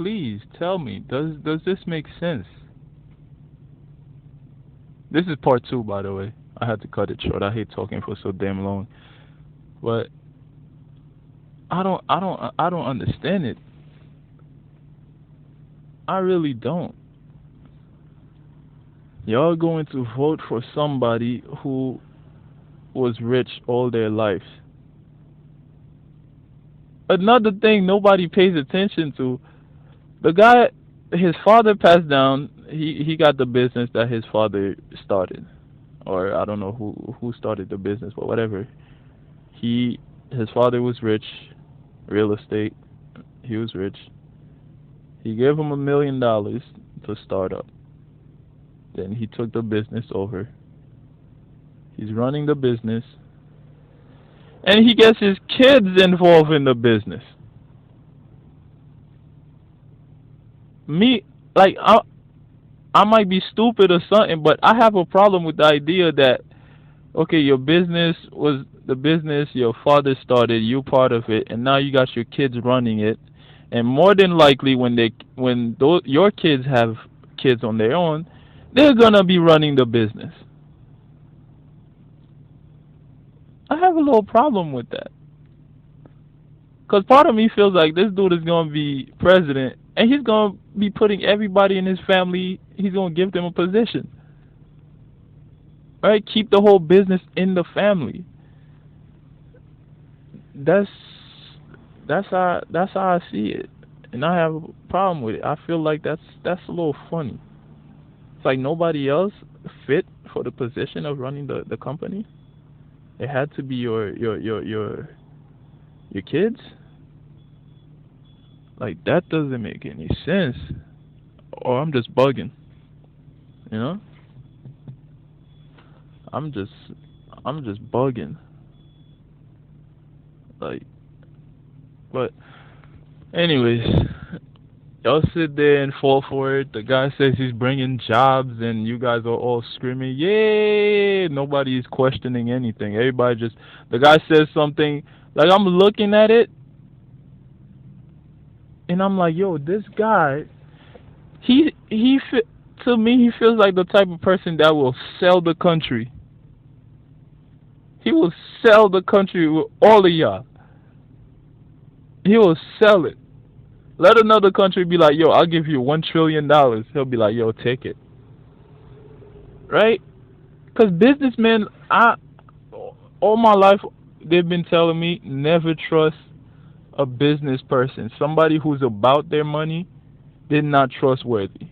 please tell me, does this make sense? This is part two, by the way. I had to cut it short. I hate talking for so damn long, but I don't understand it. I really don't. Y'all going to vote for somebody who was rich all their lives. Another thing nobody pays attention to, the guy, his father passed down. He got the business that his father started, or I don't know who started the business, but whatever. He his father was rich, real estate. He was rich. He gave him $1 million to start up. Then he took the business over. He's running the business, and he gets his kids involved in the business. Me, like I might be stupid or something, but I have a problem with the idea that okay, your business was the business your father started, you part of it, and now you got your kids running it, and more than likely when your kids have kids on their own, they're gonna be running the business. I have a little problem with that. Cause part of me feels like this dude is gonna be president, and he's gonna be putting everybody in his family. He's gonna give them a position, right? Keep the whole business in the family. That's that's how I see it, and I have a problem with it. I feel like that's a little funny. It's like nobody else fit for the position of running the company. It had to be your kids. Like that doesn't make any sense. Or I'm just bugging, you know? I'm just I'm just bugging. Like, but anyways, y'all sit there and fall for it. The guy says he's bringing jobs, and you guys are all screaming, "Yay!" Nobody is questioning anything. Everybody just the guy says something. Like I'm looking at it, and I'm like, "Yo, this guy, to me, he feels like the type of person that will sell the country. He will sell the country with all of y'all. He will sell it. Let another country be like, yo, I'll give you $1 trillion. He'll be like, yo, take it. Right? Because businessmen, all my life, they've been telling me never trust a business person. Somebody who's about their money, they're not trustworthy.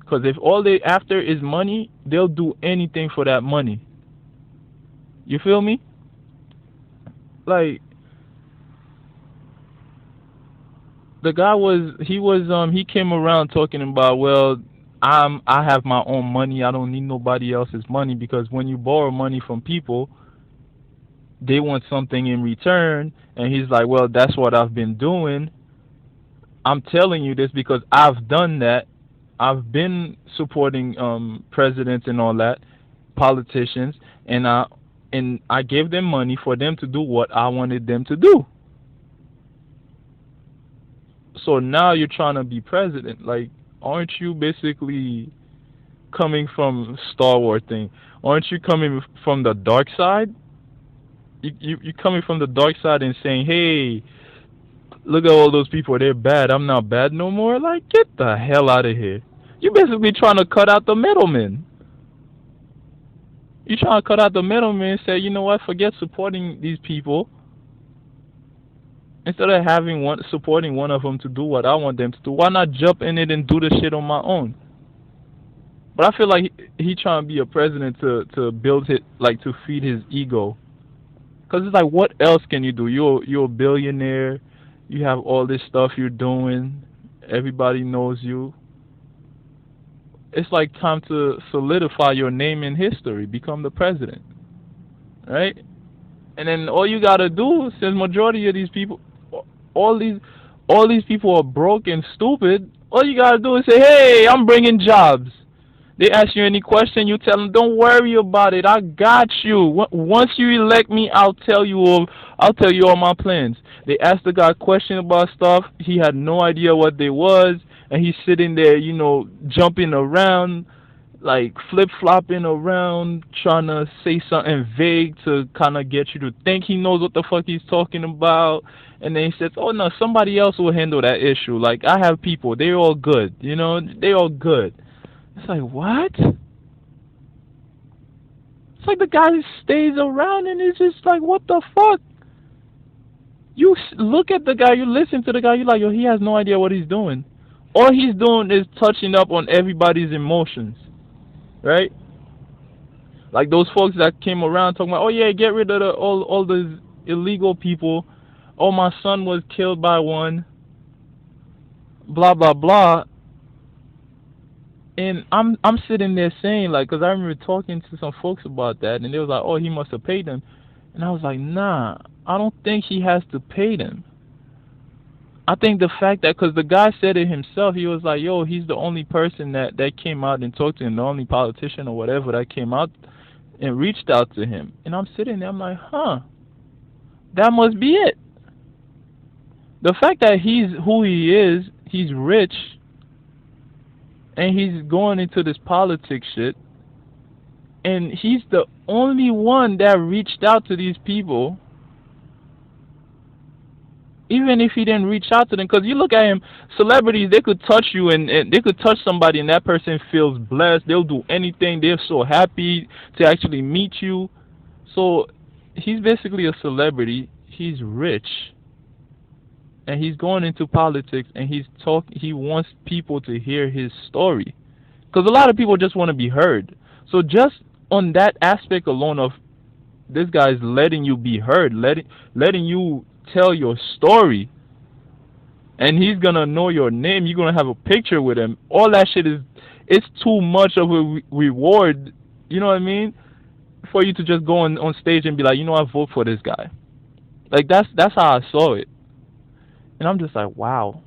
Because if all they after is money, they'll do anything for that money. You feel me? Like, the guy he came around talking about, well, I have my own money. I don't need nobody else's money, because when you borrow money from people, they want something in return. And he's like, well, that's what I've been doing. I'm telling you this because I've done that. I've been supporting presidents and all that, politicians, and I gave them money for them to do what I wanted them to do. So now you're trying to be president. Like, aren't you basically coming from Star Wars thing? Aren't you coming from the dark side? You coming from the dark side and saying, hey, look at all those people, they're bad. I'm not bad no more. Like, get the hell out of here. You basically trying to cut out the middleman. You trying to cut out the middleman and say, you know what? Forget supporting these people. Instead of supporting one of them to do what I want them to do, why not jump in it and do the shit on my own? But I feel like he trying to be a president to build it, like to feed his ego. Cause it's like, what else can you do? You're a billionaire. You have all this stuff you're doing. Everybody knows you. It's like time to solidify your name in history. Become the president, right? And then all you gotta do, since majority of these people, all these all these people are broke and stupid. All you gotta do is say, "Hey, I'm bringing jobs." They ask you any question, you tell them, "Don't worry about it. I got you. Once you elect me, I'll tell you all my plans." They asked the guy question about stuff. He had no idea what they was, and he's sitting there, jumping around, like flip flopping around, trying to say something vague to kind of get you to think he knows what the fuck he's talking about. And then he says, "Oh no, somebody else will handle that issue. Like I have people. They're all good. They're all good." It's like, what? It's like the guy stays around and it's just like, what the fuck? You look at the guy, you listen to the guy, you're like, yo, he has no idea what he's doing. All he's doing is touching up on everybody's emotions, right? Like those folks that came around talking about, "Oh yeah, get rid of all those illegal people. Oh, my son was killed by one. Blah blah blah." And I'm sitting there saying, like, because I remember talking to some folks about that, and they was like, "Oh, he must have paid them," and I was like, "Nah, I don't think he has to pay them. I think the fact that, because the guy said it himself, he was like, yo, he's the only person that came out and talked to him, the only politician or whatever that came out and reached out to him." And I'm sitting there, I'm like, huh, that must be it. The fact that he's who he is, he's rich, and he's going into this politics shit, and he's the only one that reached out to these people, even if he didn't reach out to them. Because you look at him, celebrities, they could touch you, and they could touch somebody and that person feels blessed. They'll do anything. They're so happy to actually meet you. So he's basically a celebrity. He's rich, and he's going into politics, and he wants people to hear his story, because a lot of people just want to be heard. So just on that aspect alone of this guy's letting you be heard, letting you tell your story, and he's gonna know your name, you're gonna have a picture with him, all that shit it's too much of a reward, you know what I mean, for you to just go on stage and be like, I vote for this guy. Like that's how I saw it. And I'm just like, wow.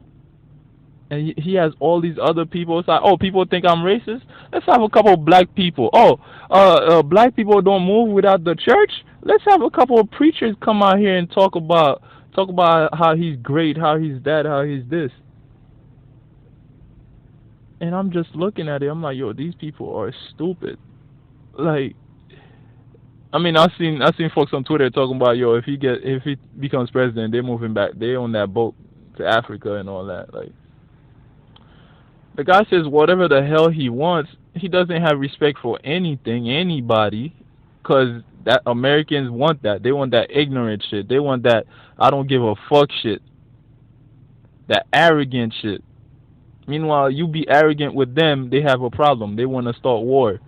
And he has all these other people. It's like, oh, people think I'm racist. Let's have a couple of black people. Oh, black people don't move without the church. Let's have a couple of preachers come out here and talk about how he's great, how he's that, how he's this. And I'm just looking at it. I'm like, yo, these people are stupid. Like, I mean, I seen folks on Twitter talking about, yo, if he becomes president, they're moving back. They on that boat to Africa and all that. Like, the guy says whatever the hell he wants. He doesn't have respect for anything, anybody, because that Americans want that. They want that ignorant shit. They want that I don't give a fuck shit. That arrogant shit. Meanwhile, you be arrogant with them, they have a problem. They want to start war.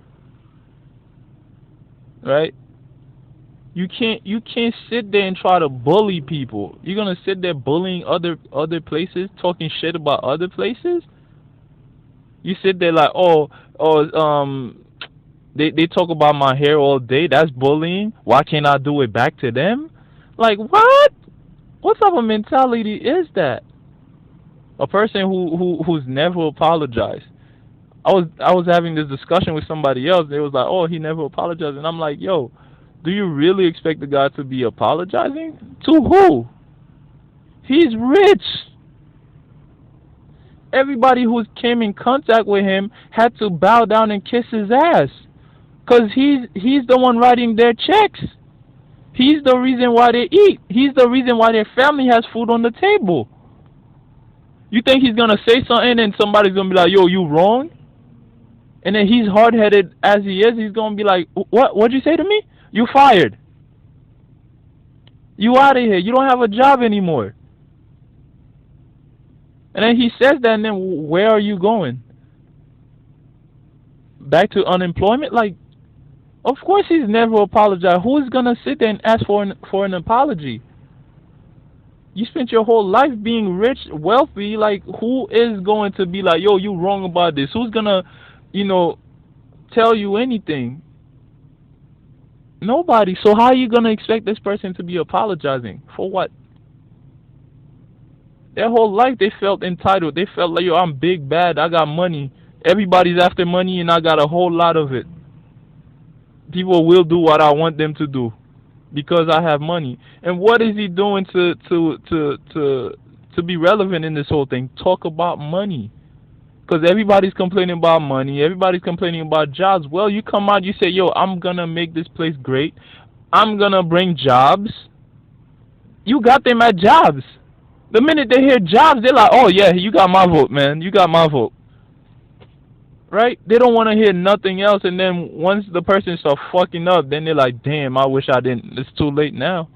Right? You can't sit there and try to bully people. You're gonna sit there bullying other places, talking shit about other places. You sit there like, they talk about my hair all day. That's bullying. Why can't I do it back to them? Like, what? What type of mentality is that? A person who's never apologized. I was having this discussion with somebody else. They was like, oh, he never apologized, and I'm like, yo, do you really expect the guy to be apologizing to who? He's rich. Everybody who came in contact with him had to bow down and kiss his ass, because he's the one writing their checks. He's the reason why they eat. He's the reason why their family has food on the table. You think he's gonna say something and somebody's gonna be like, yo, you wrong? And then he's hard-headed as he is, he's gonna be like, what'd you say to me? You fired. You out of here. You don't have a job anymore. And then he says that, and then where are you going? Back to unemployment? Like, of course he's never apologized. Who is gonna sit there and ask for an apology? You spent your whole life being rich, wealthy. Like, who is going to be like, yo, you wrong about this? Who's gonna, tell you anything? Nobody. So how are you gonna expect this person to be apologizing for what? Their whole life they felt entitled. They felt like, yo, I'm big bad. I got money. Everybody's after money, and I got a whole lot of it. People will do what I want them to do because I have money. And what is he doing to be relevant in this whole thing? Talk about money. Because everybody's complaining about money. Everybody's complaining about jobs. Well, you come out, you say, yo, I'm going to make this place great. I'm going to bring jobs. You got them at jobs. The minute they hear jobs, they're like, oh, yeah, you got my vote, man. You got my vote. Right? They don't want to hear nothing else. And then once the person starts fucking up, then they're like, damn, I wish I didn't. It's too late now.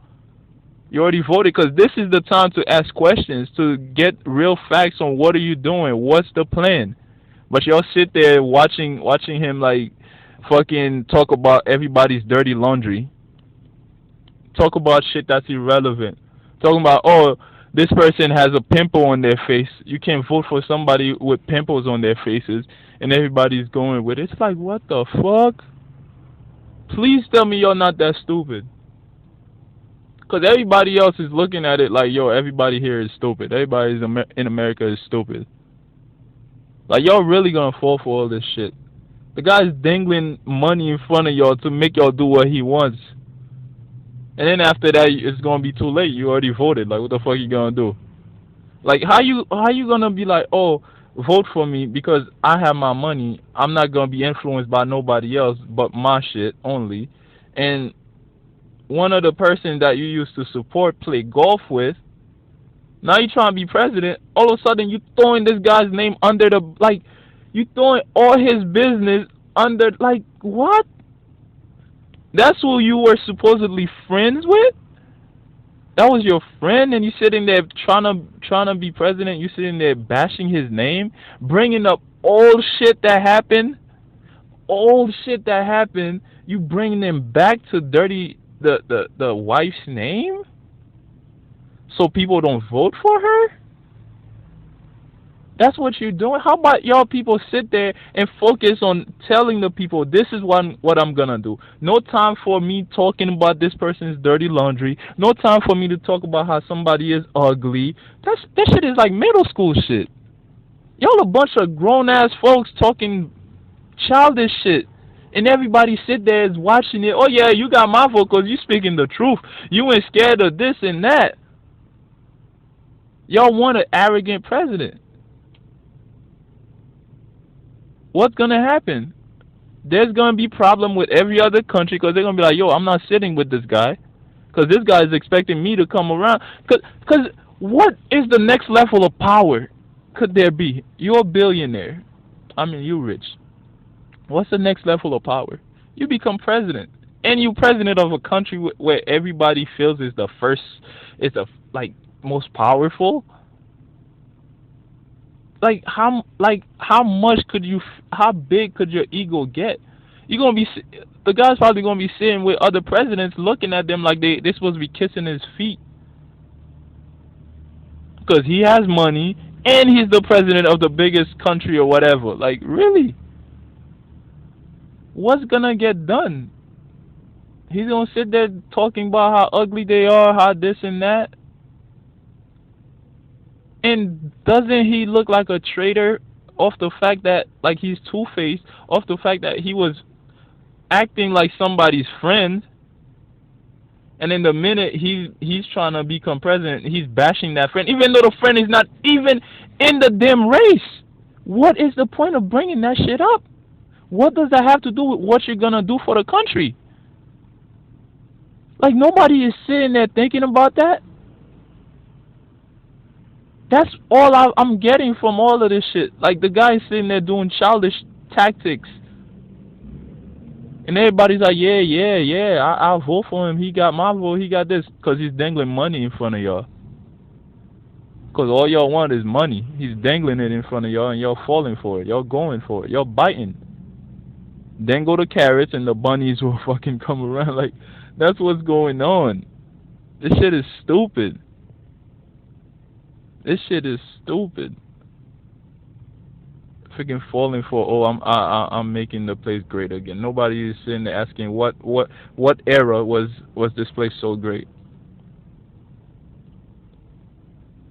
You already voted, because this is the time to ask questions, to get real facts on what are you doing, what's the plan. But y'all sit there watching him like fucking talk about everybody's dirty laundry, talk about shit that's irrelevant, talking about, oh, this person has a pimple on their face. You can't vote for somebody with pimples on their faces, and everybody's going with it. It's like, what the fuck? Please tell me you're not that stupid. Because everybody else is looking at it like, yo, everybody here is stupid. Everybody in America is stupid. Like, y'all really gonna fall for all this shit. The guy's dangling money in front of y'all to make y'all do what he wants. And then after that, it's gonna be too late. You already voted. Like, what the fuck you gonna do? Like, how you gonna be like, oh, vote for me because I have my money. I'm not gonna be influenced by nobody else but my shit only. And one of the persons that you used to support play golf with, now you trying to be president. All of a sudden, you throwing this guy's name under the, like, you throwing all his business under, like, what? That's who you were supposedly friends with? That was your friend, and you sitting there trying to be president. You sitting there bashing his name, bringing up old shit that happened, old shit that happened. You bringing them back to dirty the wife's name, so people don't vote for her. That's what you're doing. How about y'all people sit there and focus on telling the people this is what I'm gonna do. No time for me talking about this person's dirty laundry. No time for me to talk about how somebody is ugly. That shit is like middle school shit. Y'all a bunch of grown ass folks talking childish shit. And everybody sit there is watching it. Oh yeah, you got my vote because you speaking the truth. You ain't scared of this and that. Y'all want an arrogant president. What's gonna happen? There's gonna be problem with every other country because they're gonna be like, yo, I'm not sitting with this guy because this guy is expecting me to come around. Cause what is the next level of power could there be? You're a billionaire. I mean, you rich. What's the next level of power? You become president, and you president of a country where everybody feels is the first, is the like most powerful. How much could you, how big could your ego get? You're gonna be, the guy's probably gonna be sitting with other presidents looking at them like they supposed to be kissing his feet because he has money and he's the president of the biggest country or whatever. Like, really, what's gonna get done? He's gonna sit there talking about how ugly they are, how this and that. And doesn't he look like a traitor off the fact that, like, he's two-faced, off the fact that he was acting like somebody's friend, and in the minute he's trying to become president, he's bashing that friend, even though the friend is not even in the damn race. What is the point of bringing that shit up? What does that have to do with what you're gonna do for the country? Like, nobody is sitting there thinking about that. That's all I'm getting from all of this shit. Like, the guy's sitting there doing childish tactics. And everybody's like, yeah, I'll vote for him. He got my vote, he got this. Because he's dangling money in front of y'all. Because all y'all want is money. He's dangling it in front of y'all, and y'all falling for it. Y'all going for it. Y'all biting. Then go the carrots, and the bunnies will fucking come around. Like, that's what's going on. This shit is stupid. This shit is stupid. Freaking falling for, oh, I'm making the place great again. Nobody is sitting there asking what era was this place so great?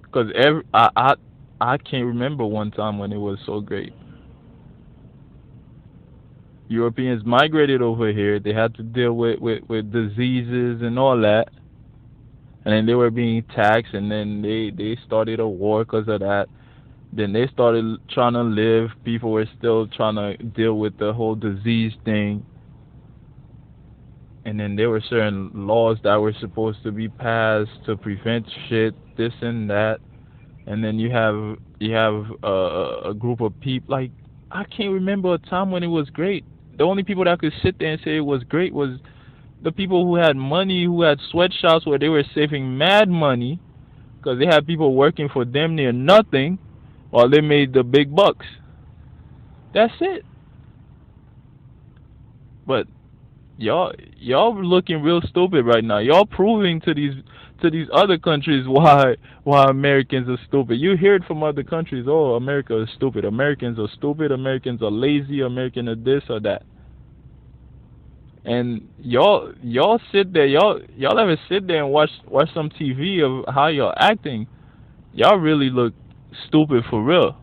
Because I can't remember one time when it was so great. Europeans migrated over here. They had to deal with diseases and all that, and then they were being taxed, and then they started a war because of that. Then they started trying to live. People were still trying to deal with the whole disease thing, and then there were certain laws that were supposed to be passed to prevent shit, this and that. And then you have a group of people like I can't remember a time when it was great. The only people that could sit there and say it was great was the people who had money, who had sweatshops where they were saving mad money because they had people working for them near nothing while they made the big bucks. That's it. But y'all looking real stupid right now. Y'all proving to these other countries why Americans are stupid. You hear it from other countries. Oh, America is stupid. Americans are stupid. Americans are lazy. American are this or that. And y'all sit there. Y'all ever sit there and watch some TV of how y'all acting? Y'all really look stupid for real.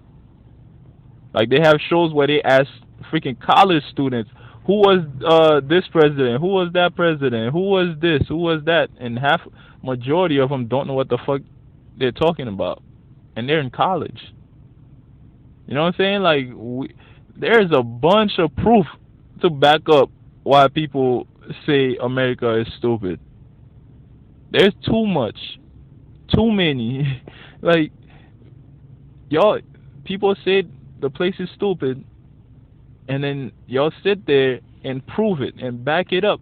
Like they have shows where they ask freaking college students, who was this president, who was that president, who was this, who was that, and half majority of them don't know what the fuck they're talking about, and they're in college. You know what I'm saying? Like there's a bunch of proof to back up why people say America is stupid. There's too much, too many. Like y'all, people say the place is stupid, and then y'all sit there and prove it and back it up.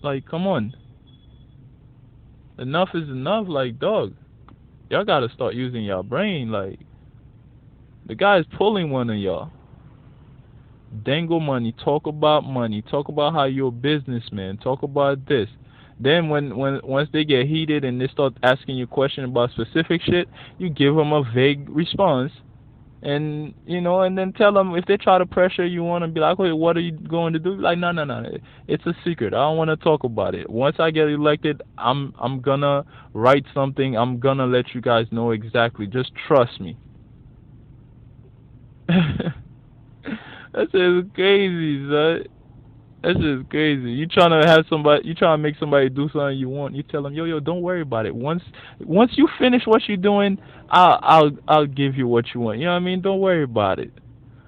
Like, come on, enough is enough. Like, dog, y'all gotta start using y'all brain. Like, the guy's pulling one of y'all. Dangle money, talk about how you're a businessman, talk about this. Then when once they get heated and they start asking you questions about specific shit, you give them a vague response, and and then tell them if they try to pressure you on and be like, "Wait, what are you going to do?" Like, no, no, no, it's a secret. I don't want to talk about it. Once I get elected, I'm gonna write something. I'm gonna let you guys know exactly. Just trust me. That's just crazy, son. That's just crazy. You trying to have somebody, you trying to make somebody do something you want. You tell them, yo, don't worry about it. Once you finish what you're doing, I'll give you what you want. You know what I mean? Don't worry about it.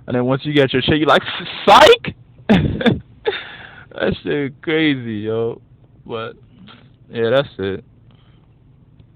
And then once you get your shit, you're like, psych. That shit crazy, yo. But yeah, that's it.